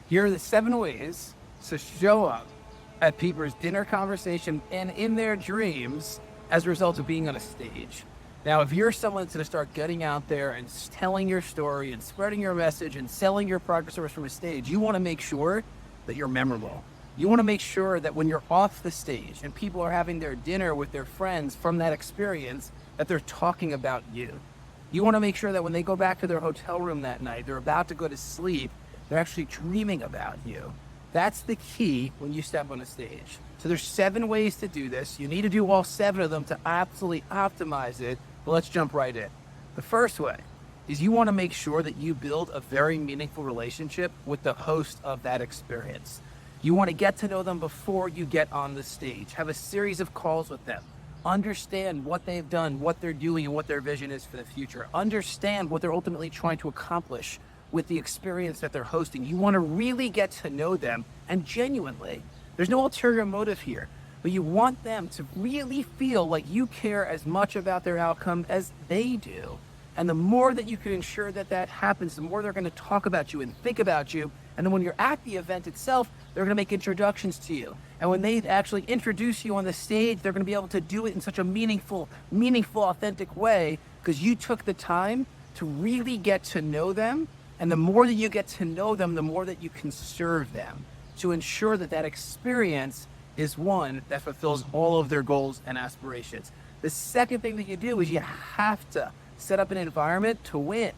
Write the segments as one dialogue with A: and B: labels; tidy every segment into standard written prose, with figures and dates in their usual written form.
A: Here are the 7 ways to show up at people's dinner conversation and in their dreams as a result of being on a stage. Now, if you're someone that's going to start getting out there and telling your story and spreading your message and selling your product or service from a stage, you want to make sure that you're memorable. You want to make sure that when you're off the stage and people are having their dinner with their friends from that experience, that they're talking about you. You want to make sure that when they go back to their hotel room that night, they're about to go to sleep, they're actually dreaming about you. That's the key when you step on a stage. So there's 7 ways to do this. You need to do all 7 of them to absolutely optimize it. But let's jump right in. The first way is you want to make sure that you build a very meaningful relationship with the host of that experience. You want to get to know them before you get on the stage. Have a series of calls with them. Understand what they've done, what they're doing, and what their vision is for the future. Understand what they're ultimately trying to accomplish with the experience that they're hosting. You want to really get to know them, and genuinely, there's no ulterior motive here, but you want them to really feel like you care as much about their outcome as they do. And the more that you can ensure that that happens, the more they're going to talk about you and think about you. And then when you're at the event itself, they're going to make introductions to you. And when they actually introduce you on the stage, they're going to be able to do it in such a meaningful, authentic way because you took the time to really get to know them. And the more that you get to know them, the more that you can serve them to ensure that that experience is one that fulfills all of their goals and aspirations. The second thing that you do is you have to set up an environment to win.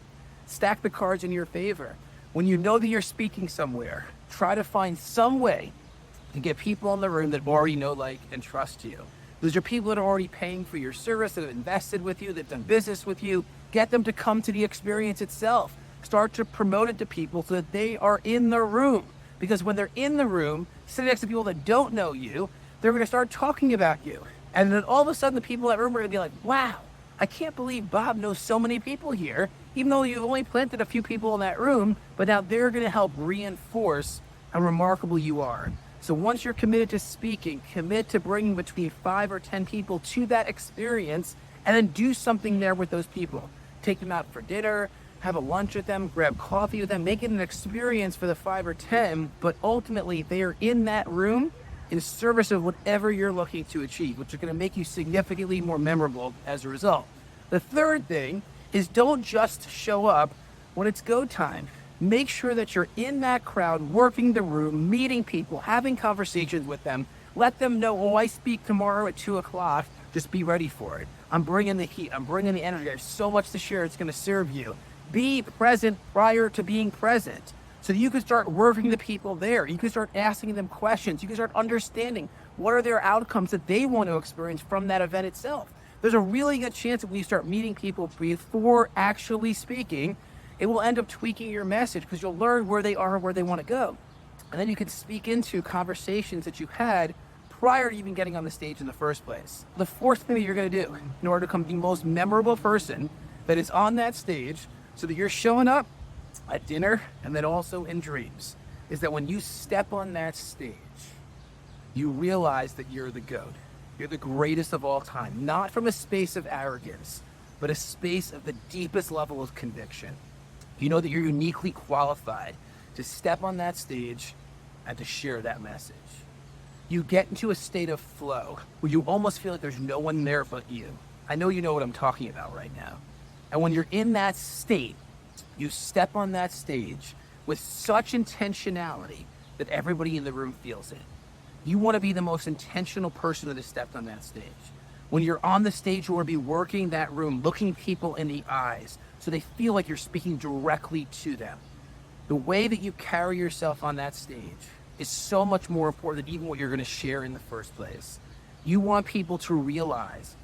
A: Stack the cards in your favor. When you know that you're speaking somewhere, try to find some way to get people in the room that already know, like, and trust you. Those are people that are already paying for your service, that have invested with you, that have done business with you. Get them to come to the experience itself. Start to promote it to people so that they are in the room. Because when they're in the room, sitting next to people that don't know you, they're going to start talking about you. And then all of a sudden, the people in that room are going to be like, wow, I can't believe Bob knows so many people here, even though you've only planted a few people in that room, but now they're going to help reinforce how remarkable you are. So once you're committed to speaking, commit to bringing between 5 or 10 people to that experience, and then do something there with those people. Take them out for dinner, have a lunch with them, grab coffee with them, make it an experience for the 5 or 10, but ultimately they are in that room in service of whatever you're looking to achieve, which is going to make you significantly more memorable as a result. The third thing is don't just show up when it's go time. Make sure that you're in that crowd, working the room, meeting people, having conversations with them. Let them know, oh, I speak tomorrow at 2 o'clock. Just be ready for it. I'm bringing the heat. I'm bringing the energy. There's so much to share. It's going to serve you. Be present prior to being present so that you can start working the people there. You can start asking them questions. You can start understanding what are their outcomes that they want to experience from that event itself. There's a really good chance that when you start meeting people before actually speaking, it will end up tweaking your message because you'll learn where they are and where they want to go. And then you can speak into conversations that you had prior to even getting on the stage in the first place. The fourth thing that you're going to do in order to become the most memorable person that is on that stage so that you're showing up at dinner and then also in dreams is that when you step on that stage, you realize that you're the GOAT. You're the greatest of all time, not from a space of arrogance, but a space of the deepest level of conviction. You know that you're uniquely qualified to step on that stage and to share that message. You get into a state of flow where you almost feel like there's no one there but you. I know you know what I'm talking about right now. And when you're in that state, you step on that stage with such intentionality that everybody in the room feels it. You want to be the most intentional person that has stepped on that stage. When you're on the stage, you want to be working that room, looking people in the eyes so they feel like you're speaking directly to them. The way that you carry yourself on that stage is so much more important than even what you're going to share in the first place. You want people to realize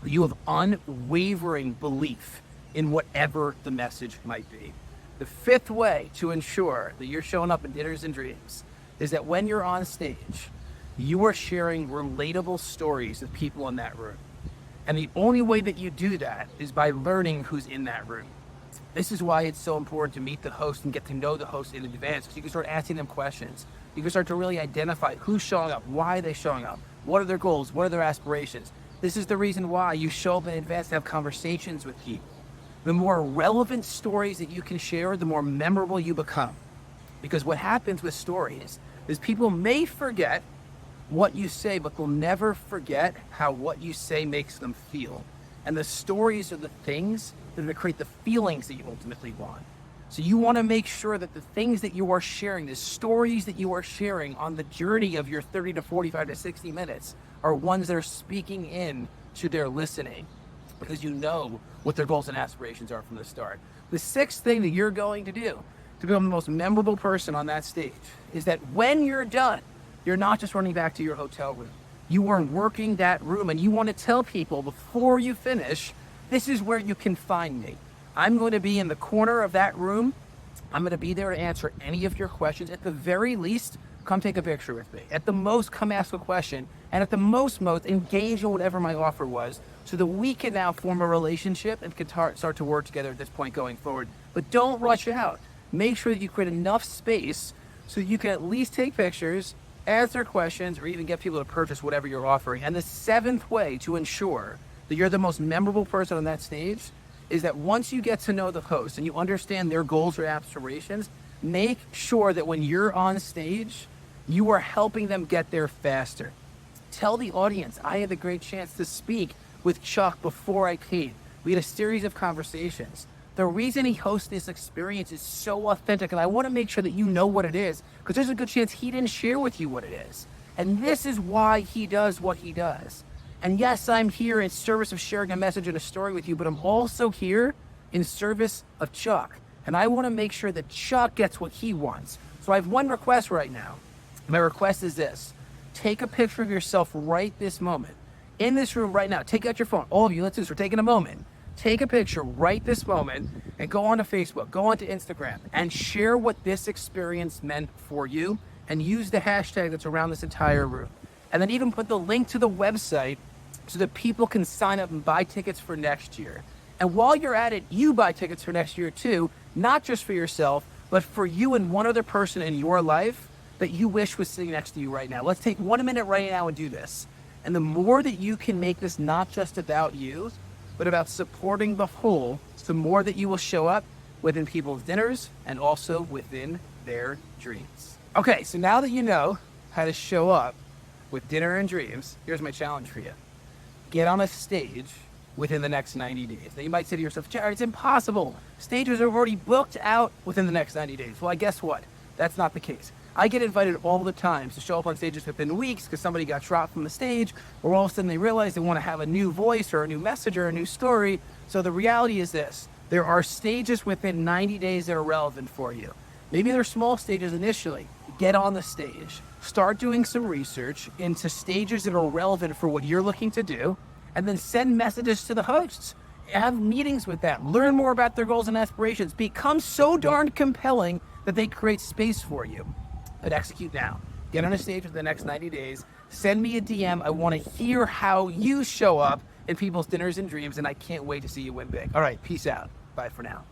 A: that you have unwavering belief in whatever the message might be. The fifth way to ensure that you're showing up in dinners and dreams is that when you're on stage, you are sharing relatable stories with people in that room. And the only way that you do that is by learning who's in that room. This is why it's so important to meet the host and get to know the host in advance, because you can start asking them questions. You can start to really identify who's showing up, why are they showing up, what are their goals, what are their aspirations. This is the reason why you show up in advance to have conversations with people. The more relevant stories that you can share, the more memorable you become. Because what happens with stories is people may forget what you say, but they'll never forget how what you say makes them feel. And the stories are the things that are going to create the feelings that you ultimately want. So you want to make sure that the things that you are sharing, the stories that you are sharing on the journey of your 30 to 45 to 60 minutes are ones that are speaking in to their listening, because you know what their goals and aspirations are from the start. The sixth thing that you're going to do to become the most memorable person on that stage is that when you're done, you're not just running back to your hotel room. You are working that room, and you want to tell people before you finish, this is where you can find me. I'm going to be in the corner of that room. I'm going to be there to answer any of your questions. At the very least, come take a picture with me. At the most, come ask a question. And at the most, engage in whatever my offer was, so that we can now form a relationship and can start to work together at this point going forward. But don't rush out. Make sure that you create enough space so you can at least take pictures, answer questions, or even get people to purchase whatever you're offering. And the seventh way to ensure that you're the most memorable person on that stage is that once you get to know the host and you understand their goals or aspirations, make sure that when you're on stage, you are helping them get there faster. Tell the audience, I had the great chance to speak with Chuck before I came. We had a series of conversations. The reason he hosts this experience is so authentic, and I want to make sure that you know what it is, because there's a good chance he didn't share with you what it is. And this is why he does what he does. And yes, I'm here in service of sharing a message and a story with you, but I'm also here in service of Chuck. And I want to make sure that Chuck gets what he wants. So I have one request right now. My request is this. Take a picture of yourself right this moment. In this room right now, take out your phone. All of you, let's do this. We're taking a moment. Take a picture right this moment and go onto Facebook, go onto Instagram, and share what this experience meant for you, and use the hashtag that's around this entire room. And then even put the link to the website so that people can sign up and buy tickets for next year. And while you're at it, you buy tickets for next year too, not just for yourself, but for you and one other person in your life that you wish was sitting next to you right now. Let's take 1 minute right now and do this. And the more that you can make this not just about you, but about supporting the whole, the more that you will show up within people's dinners and also within their dreams. Okay, so now that you know how to show up with dinner and dreams, here's my challenge for you. Get on a stage within the next 90 days. Now you might say to yourself, Jared, it's impossible. Stages are already booked out within the next 90 days. Well, I guess what? That's not the case. I get invited all the time to show up on stages within weeks because somebody got dropped from the stage, or all of a sudden they realize they want to have a new voice or a new message or a new story. So the reality is this. There are stages within 90 days that are relevant for you. Maybe they're small stages initially. Get on the stage. Start doing some research into stages that are relevant for what you're looking to do, and then send messages to the hosts. Have meetings with them. Learn more about their goals and aspirations. Become so darn compelling that they create space for you. But execute now. Get on a stage for the next 90 days. Send me a DM. I want to hear how you show up in people's dinners and dreams, and I can't wait to see you win big. All right, peace out. Bye for now.